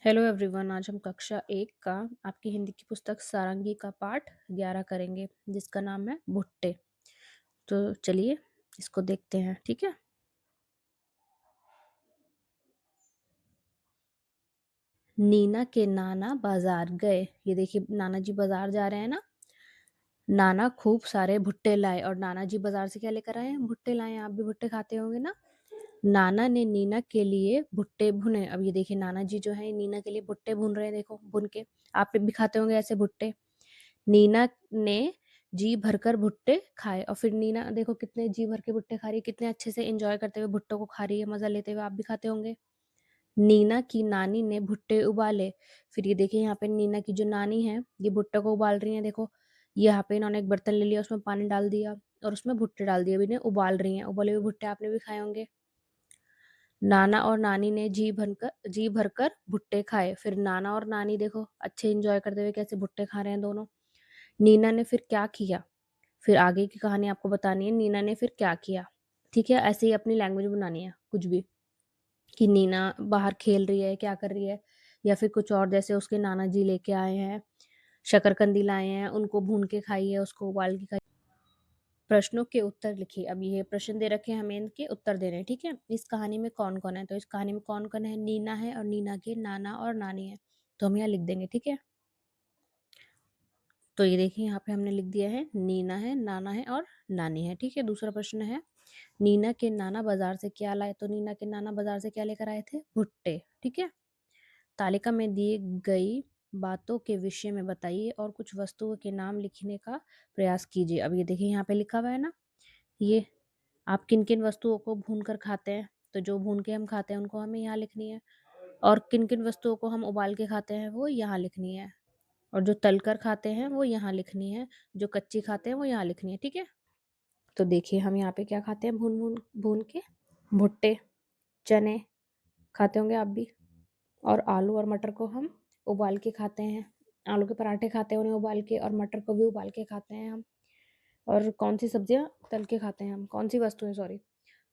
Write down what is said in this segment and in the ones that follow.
Hello everyone. आज हम कक्षा 1 का आपकी हिंदी की पुस्तक सारंगी का पाठ 11 करेंगे, जिसका नाम है भुट्टे। तो चलिए इसको देखते हैं। ठीक है। नीना के नाना बाजार गए। ये देखिए, नाना जी बाजार जा रहे हैं ना। नाना खूब सारे भुट्टे लाए। और नाना जी बाजार से क्या लेकर आए हैं? भुट्टे लाए हैं। आप भी भुट्टे खाते होंगे ना। नाना ने नीना के लिए भुट्टे भुने। अब ये देखिए, नाना जी जो है नीना के लिए भुट्टे भून रहे हैं। देखो भुन के। आप भी खाते होंगे ऐसे भुट्टे। नीना ने जी भरकर भुट्टे खाए। और फिर नीना देखो कितने जी भर के भुट्टे खा रही है, कितने अच्छे से एंजॉय करते हुए भुट्टों को खा रही है, मजा लेते हुए। आप भी खाते होंगे। नीना की नानी ने भुट्टे उबाले। फिर ये देखिए, यहाँ पे नीना की जो नानी है, ये भुट्टे को उबाल रही है। देखो, यहाँ पे इन्होंने एक बर्तन ले लिया, उसमें पानी डाल दिया और उसमें भुट्टे डाल दिए। अभी इन्हें उबाल रही हैं। उबले हुए भुट्टे आपने भी खाए होंगे। नाना और नानी ने जी भरकर भुट्टे खाए। फिर नाना और नानी देखो अच्छे एंजॉय करते हुए कैसे भुट्टे खा रहे हैं दोनों। नीना ने फिर क्या किया? फिर आगे की कहानी आपको बतानी है। नीना ने फिर क्या किया? ठीक है, ऐसे ही अपनी लैंग्वेज बनानी है कुछ भी, कि नीना बाहर खेल रही है, क्या कर रही है, या फिर कुछ और। जैसे उसके नाना जी लेके आए हैं, शकरकंदी लाए हैं, उनको भून के खाई है, उसको उबाल के खाई। प्रश्नों के उत्तर लिखिए। अब ये प्रश्न दे रखे हैं, हमें इनके उत्तर देने हैं। ठीक है। इस कहानी में कौन कौन है? तो इस कहानी में कौन कौन है? नीना है और नीना के नाना और नानी है। तो हम यहाँ लिख देंगे। ठीक है। तो ये देखिए, यहाँ पे हमने लिख दिया है, नीना है, नाना है और नानी है। ठीक है। दूसरा प्रश्न है, नीना के नाना बाजार से क्या लाए? तो नीना के नाना बाजार से क्या लेकर आए थे? भुट्टे। ठीक है। तालिका में दिए गई बातों के विषय में बताइए और कुछ वस्तुओं के नाम लिखने का प्रयास कीजिए। अब ये देखिए, यहाँ पे लिखा हुआ है ना, ये आप किन किन वस्तुओं को भून कर खाते हैं। तो जो भून के हम खाते हैं उनको हमें यहाँ लिखनी है। और किन किन वस्तुओं को हम उबाल के खाते हैं वो यहाँ लिखनी है। और जो तलकर खाते हैं वो यहाँ लिखनी है। जो कच्ची खाते हैं वो यहाँ लिखनी है। ठीक है। तो देखिए, हम यहाँ पे क्या खाते हैं भून भून भून के? भुट्टे, चने खाते होंगे आप भी। और आलू और मटर को हम उबाल के खाते हैं। आलू के पराठे खाते हैं उन्हें उबाल के, और मटर को भी उबाल के खाते हैं हम। और कौन सी सब्जियां तल के खाते हैं हम? कौन सी वस्तुएं, सॉरी।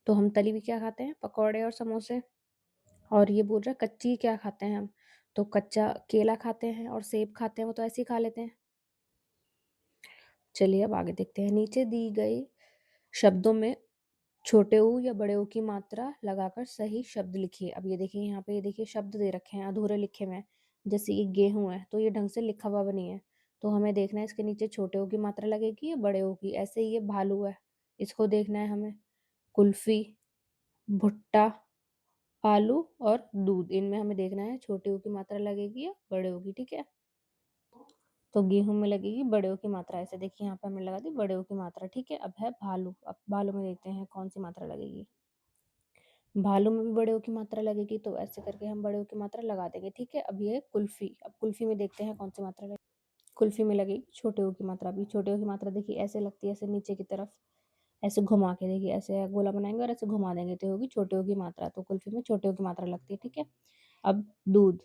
तो हम तली हुई क्या खाते हैं? पकौड़े और समोसे। और ये बोल रहा है कच्ची क्या खाते हैं हम? तो कच्चा केला खाते हैं और सेब खाते हैं, वो तो ऐसे ही खा लेते हैं। चलिए अब आगे देखते हैं। नीचे दी गई शब्दों में छोटे ऊ या बड़े ऊ की मात्रा लगाकर सही शब्द लिखिए। अब ये देखिए, यहाँ पे ये देखिए शब्द दे रखे हैं, अधूरे लिखे हुए हैं। जैसे ये गेहूं है, तो ये ढंग से लिखा हुआ भी नहीं है। तो हमें देखना है इसके नीचे छोटे ऊ की मात्रा लगेगी या बड़े ऊ की। ऐसे ही ये भालू है, इसको देखना है हमें। कुल्फी, भुट्टा, आलू और दूध, इनमें हमें देखना है छोटे ऊ की मात्रा लगेगी या बड़े ऊ की। ठीक है। तो गेहूं में लगेगी बड़े ऊ की मात्रा। ऐसे देखिए, यहाँ पे हमने लगा दी बड़े ऊ की मात्रा। ठीक है। अब है भालू। अब भालू में देखते हैं कौन सी मात्रा लगेगी। भालू में भी बड़े ओ की मात्रा लगेगी, तो ऐसे करके हम बड़े ओ की मात्रा लगा देंगे। ठीक है। अब ये कुल्फी। अब कुल्फी में देखते हैं कौन सी मात्रा लगेगी। कुल्फी में लगेगी छोटे ओ की मात्रा। अभी छोटे ओ की मात्रा देखिए ऐसे लगती है, ऐसे नीचे की तरफ, ऐसे घुमा के देखिए, ऐसे गोला बनाएंगे और ऐसे घुमा देंगे तो होगी छोटे ओ की मात्रा। तो कुल्फी में छोटे ओ की मात्रा लगती है। ठीक है। अब दूध।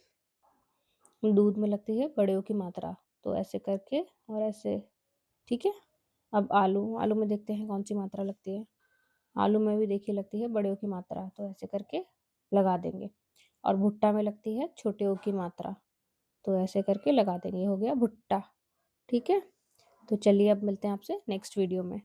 दूध में लगती है बड़े ओ की मात्रा, तो ऐसे करके और ऐसे। ठीक है। अब आलू। आलू में देखते हैं कौन सी मात्रा लगती है। आलू में भी देखिए लगती है बड़े ओ की मात्रा, तो ऐसे करके लगा देंगे। और भुट्टा में लगती है छोटे ओ की मात्रा, तो ऐसे करके लगा देंगे। ये हो गया भुट्टा। ठीक है। तो चलिए अब मिलते हैं आपसे नेक्स्ट वीडियो में।